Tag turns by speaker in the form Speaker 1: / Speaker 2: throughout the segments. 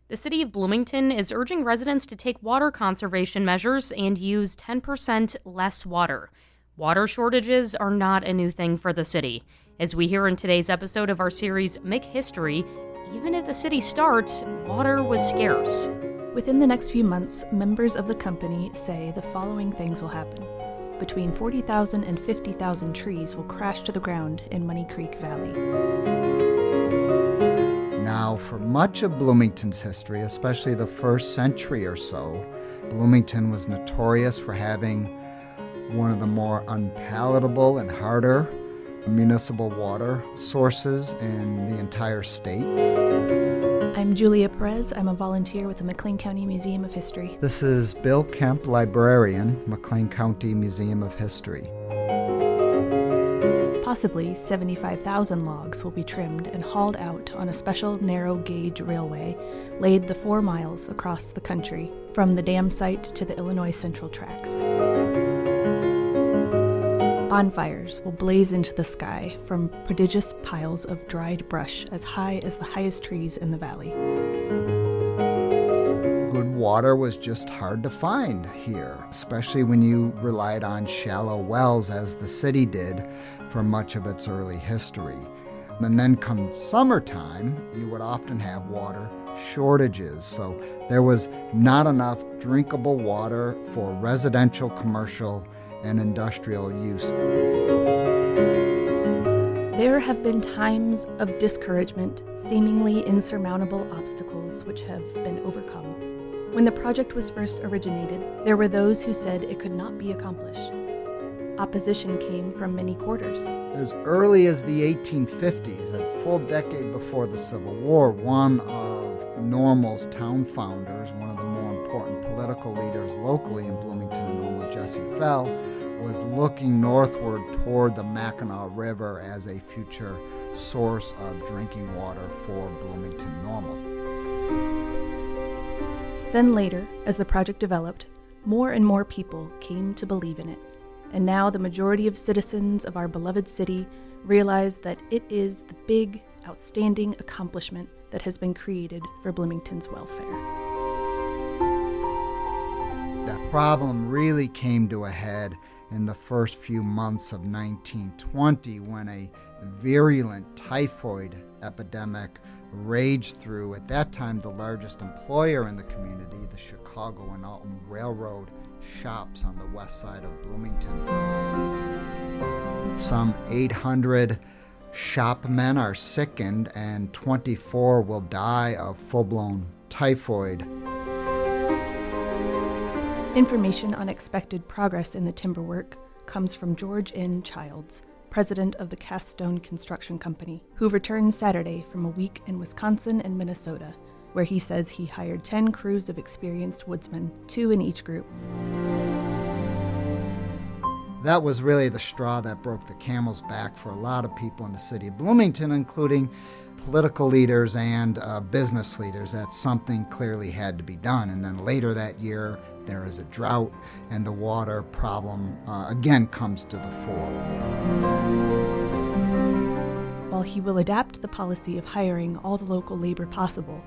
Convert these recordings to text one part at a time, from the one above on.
Speaker 1: The City of Bloomington is urging residents to take water conservation measures and use 10% less water. Water shortages are not a new thing for the city. As we hear in today's episode of our series, Make History, even at the city start, water was scarce.
Speaker 2: Within the next few months, members of the company say the following things will happen. Between 40,000 and 50,000 trees will crash to the ground in Money Creek Valley.
Speaker 3: Now, for much of Bloomington's history, especially the first century or so, Bloomington was notorious for having one of the more unpalatable and harder municipal water sources in the entire state.
Speaker 2: I'm Julia Perez. I'm a volunteer with the McLean County Museum of History.
Speaker 3: This is Bill Kemp, librarian, McLean County Museum of History.
Speaker 2: Possibly 75,000 logs will be trimmed and hauled out on a special narrow-gauge railway laid the 4 miles across the country from the dam site to the Illinois Central Tracks. Bonfires will blaze into the sky from prodigious piles of dried brush as high as the highest trees in the valley.
Speaker 3: Good water was just hard to find here, especially when you relied on shallow wells as the city did for much of its early history. And then come summertime, you would often have water shortages. So there was not enough drinkable water for residential, commercial, and industrial use.
Speaker 2: There have been times of discouragement, seemingly insurmountable obstacles which have been overcome. When the project was first originated, there were those who said it could not be accomplished. Opposition came from many quarters.
Speaker 3: As early as the 1850s, a full decade before the Civil War, one of Normal's town founders, one of the more important political leaders locally in Bloomington and Normal, Jesse Fell, was looking northward toward the Mackinac River as a future source of drinking water for Bloomington Normal.
Speaker 2: Then later, as the project developed, more and more people came to believe in it. And now the majority of citizens of our beloved city realize that it is the big, outstanding accomplishment that has been created for Bloomington's welfare.
Speaker 3: That problem really came to a head in the first few months of 1920 when a virulent typhoid epidemic raged through, at that time, the largest employer in the community, the Chicago and Alton Railroad shops on the west side of Bloomington. Some 800 shopmen are sickened and 24 will die of full-blown typhoid.
Speaker 2: Information on expected progress in the timber work comes from George N. Childs, president of the Cast Stone Construction Company, who returned Saturday from a week in Wisconsin and Minnesota, where he says he hired 10 crews of experienced woodsmen, 2 in each group.
Speaker 3: That was really the straw that broke the camel's back for a lot of people in the city of Bloomington, including political leaders and business leaders, that something clearly had to be done. And then later that year, there is a drought, and the water problem again comes to the fore.
Speaker 2: While he will adapt the policy of hiring all the local labor possible,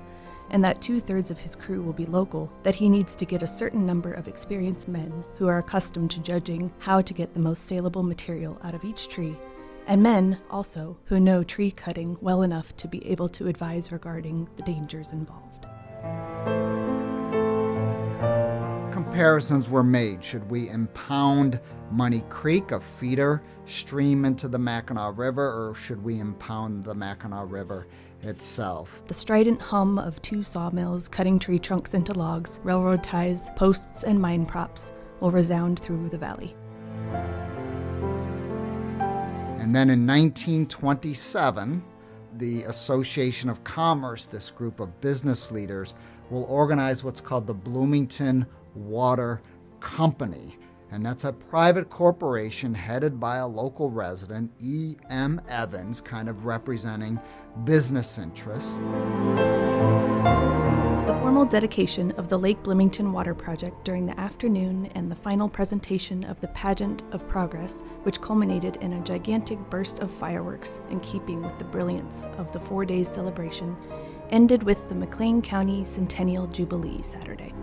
Speaker 2: and that 2/3 of his crew will be local, that he needs to get a certain number of experienced men who are accustomed to judging how to get the most saleable material out of each tree, and men also who know tree cutting well enough to be able to advise regarding the dangers involved.
Speaker 3: Comparisons were made. Should we impound Money Creek, a feeder stream into the Mackinac River, or should we impound the Mackinac River itself?
Speaker 2: The strident hum of 2 sawmills cutting tree trunks into logs, railroad ties, posts, and mine props will resound through the valley.
Speaker 3: And then in 1927, the Association of Commerce, this group of business leaders, will organize what's called the Bloomington Water Company. And that's a private corporation headed by a local resident, E.M. Evans, kind of representing business interests.
Speaker 2: The formal dedication of the Lake Bloomington Water Project during the afternoon and the final presentation of the Pageant of Progress, which culminated in a gigantic burst of fireworks in keeping with the brilliance of the 4 days celebration, ended with the McLean County Centennial Jubilee Saturday.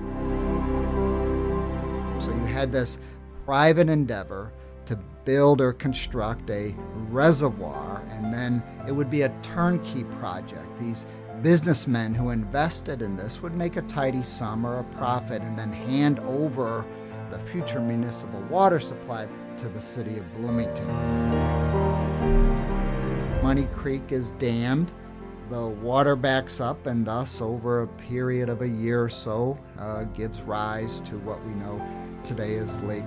Speaker 3: So you had this private endeavor to build or construct a reservoir, and then it would be a turnkey project. These businessmen who invested in this would make a tidy sum or a profit and then hand over the future municipal water supply to the City of Bloomington. Money Creek is dammed. The water backs up, and thus over a period of a year or so gives rise to what we know today as Lake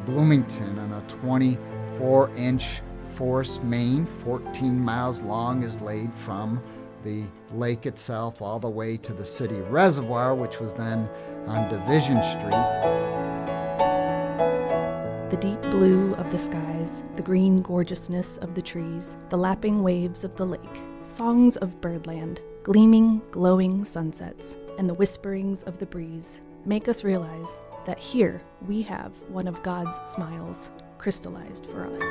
Speaker 3: Bloomington, and a 24-inch force main, 14 miles long, is laid from the lake itself all the way to the city reservoir, which was then on Division Street.
Speaker 2: The deep blue of the skies, the green gorgeousness of the trees, the lapping waves of the lake, songs of birdland, gleaming, glowing sunsets, and the whisperings of the breeze make us realize that here we have one of God's smiles crystallized for us.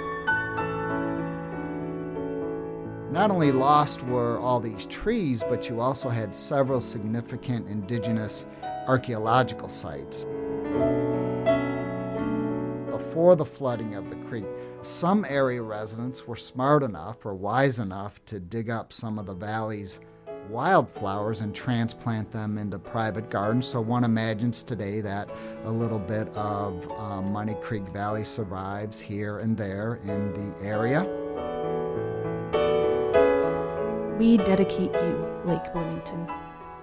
Speaker 3: Not only lost were all these trees, but you also had several significant indigenous archaeological sites. Before the flooding of the creek, some area residents were smart enough or wise enough to dig up some of the valley's wildflowers and transplant them into private gardens. So one imagines today that a little bit of Money Creek Valley survives here and there in the area.
Speaker 2: We dedicate you, Lake Bloomington,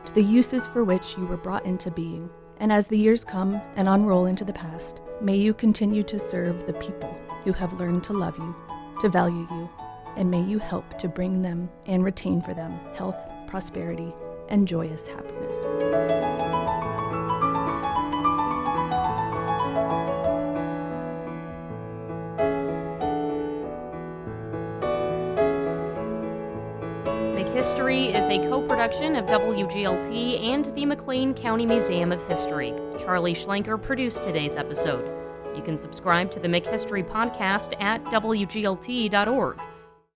Speaker 2: to the uses for which you were brought into being, and as the years come and unroll into the past, may you continue to serve the people who have learned to love you, to value you, and may you help to bring them and retain for them health, prosperity, and joyous happiness.
Speaker 1: Make History is a co-production of WGLT and the McLean County Museum of History. Charlie Schlenker produced today's episode. You can subscribe to the Make History podcast at WGLT.org.